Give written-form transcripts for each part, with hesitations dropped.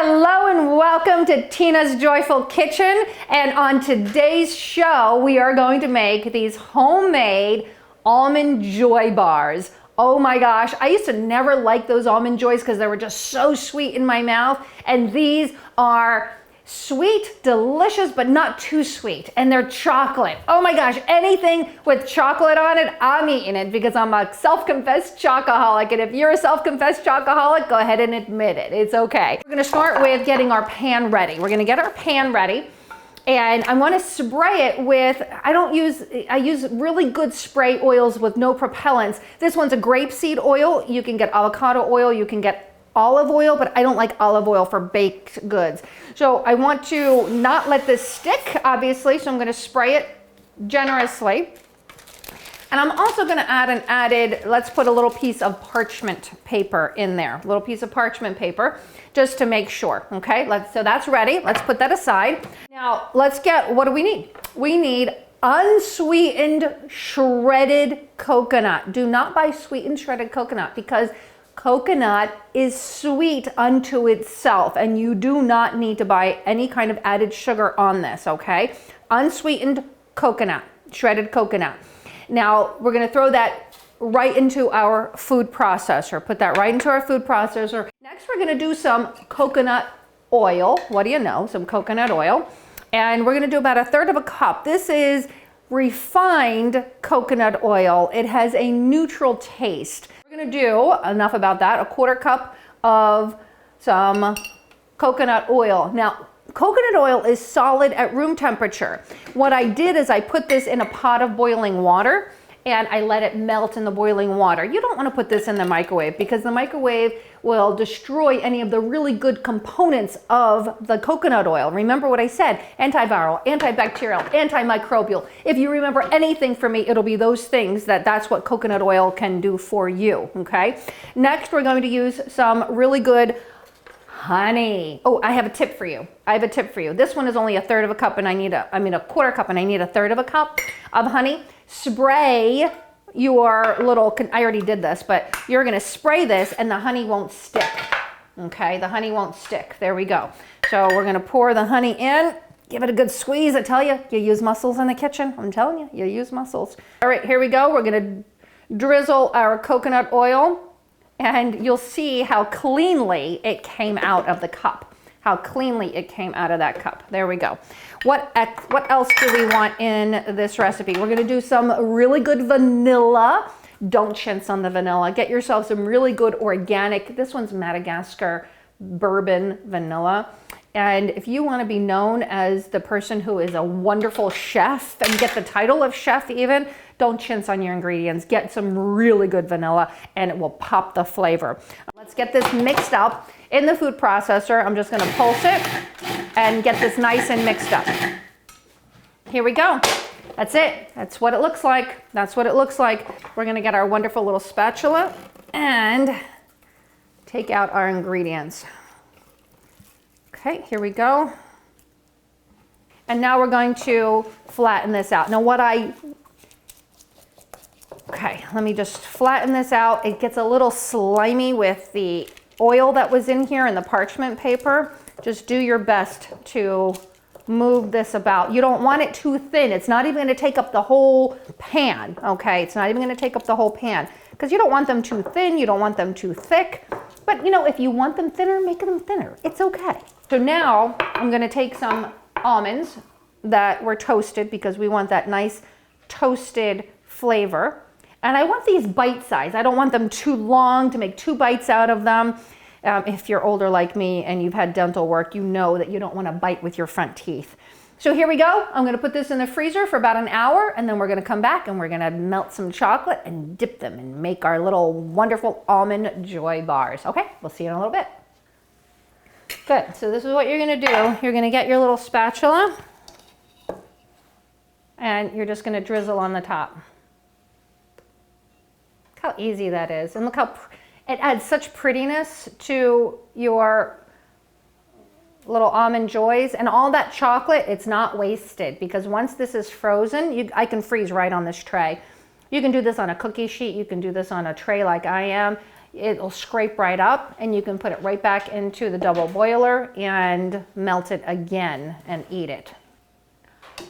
Hello and welcome to Tina's Joyful Kitchen. And on today's show, we are going to make these homemade almond joy bars. Oh my gosh, I used to never like those almond joys because they were just so sweet in my mouth. And these are sweet, delicious, but not too sweet. And they're chocolate. Oh my gosh, anything with chocolate on it, I'm eating it because I'm a self-confessed chocoholic. And if you're a self-confessed chocoholic, go ahead and admit it. It's okay. We're gonna start with getting our pan ready. We're gonna get our pan ready. And I want to spray it with, I use really good spray oils with no propellants. This one's a grapeseed oil. You can get avocado oil, you can get olive oil, but I don't like olive oil for baked goods. So I want to not let this stick, obviously, so I'm going to spray it generously. And I'm also going to add let's put a little piece of parchment paper in there, a little piece of parchment paper, just to make sure, okay? So that's ready. Let's put that aside. Now, what do we need? We need unsweetened shredded coconut. Do not buy sweetened shredded coconut because coconut is sweet unto itself, and you do not need to buy any kind of added sugar on this, okay? Unsweetened coconut, shredded coconut. Now, we're gonna throw that right into our food processor. Put that right into our food processor. Next, we're gonna do some coconut oil. What do you know? Some coconut oil. And we're gonna do about 1/3 of a cup. This is refined coconut oil. It has a neutral taste. We're gonna do, enough about that, 1/4 cup of some coconut oil. Now, coconut oil is solid at room temperature. What I did is I put this in a pot of boiling water and I let it melt in the boiling water. You don't want to put this in the microwave because the microwave will destroy any of the really good components of the coconut oil. Remember what I said, antiviral, antibacterial, antimicrobial. If you remember anything from me, it'll be those things that's what coconut oil can do for you, okay? Next, we're going to use some really good honey. Oh, I have a tip for you. This one is only 1/3 of a cup and I need 1/4 cup and I need 1/3 of a cup of honey. Spray your little, I already did this, but you're gonna spray this and the honey won't stick. Okay, the honey won't stick. There we go. So we're gonna pour the honey in, give it a good squeeze. I tell you, you use muscles in the kitchen. I'm telling you, you use muscles. All right, here we go. We're gonna drizzle our coconut oil and you'll see how cleanly it came out of the cup. How cleanly it came out of that cup. There we go. What else do we want in this recipe? We're gonna do some really good vanilla. Don't chintz on the vanilla. Get yourself some really good organic, this one's Madagascar bourbon vanilla. And if you want to be known as the person who is a wonderful chef and get the title of chef even, don't chintz on your ingredients. Get some really good vanilla and it will pop the flavor. Let's get this mixed up in the food processor. I'm just going to pulse it and get this nice and mixed up. Here we go. That's it. That's what it looks like. That's what it looks like. We're going to get our wonderful little spatula and take out our ingredients. Okay, here we go. And now we're going to flatten this out. Now okay, let me just flatten this out. It gets a little slimy with the oil that was in here and the parchment paper. Just do your best to move this about. You don't want it too thin. It's not even gonna take up the whole pan, okay? It's not even gonna take up the whole pan because you don't want them too thin, you don't want them too thick. But you know, if you want them thinner, make them thinner. It's okay. So now I'm gonna take some almonds that were toasted because we want that nice toasted flavor. And I want these bite-sized. I don't want them too long to make 2 bites out of them. If you're older like me and you've had dental work, you know that you don't want to bite with your front teeth. So here we go. I'm going to put this in the freezer for about an hour and then we're going to come back and we're going to melt some chocolate and dip them and make our little wonderful almond joy bars. Okay, we'll see you in a little bit. Good, so this is what you're going to do. You're going to get your little spatula and you're just going to drizzle on the top. Look how easy that is. And look how it adds such prettiness to your little almond joys. And all that chocolate, it's not wasted because once this is frozen, I can freeze right on this tray. You can do this on a cookie sheet. You can do this on a tray like I am. it'll scrape right up, and you can put it right back into the double boiler and melt it again and eat it.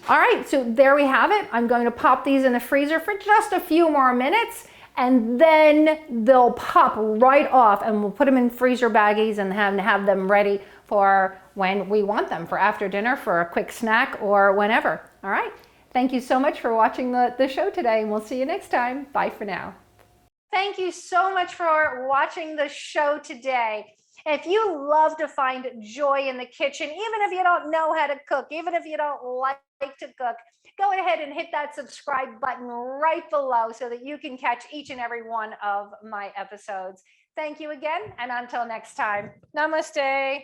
All right, so there we have it. I'm going to pop these in the freezer for just a few more minutes, and then they'll pop right off, and we'll put them in freezer baggies and have them ready for when we want them, for after dinner, for a quick snack, or whenever. All right, thank you so much for watching the show today, and we'll see you next time. Bye for now. Thank you so much for watching the show today. If you love to find joy in the kitchen, even if you don't know how to cook, even if you don't like to cook, go ahead and hit that subscribe button right below so that you can catch each and every one of my episodes. Thank you again, and until next time, namaste.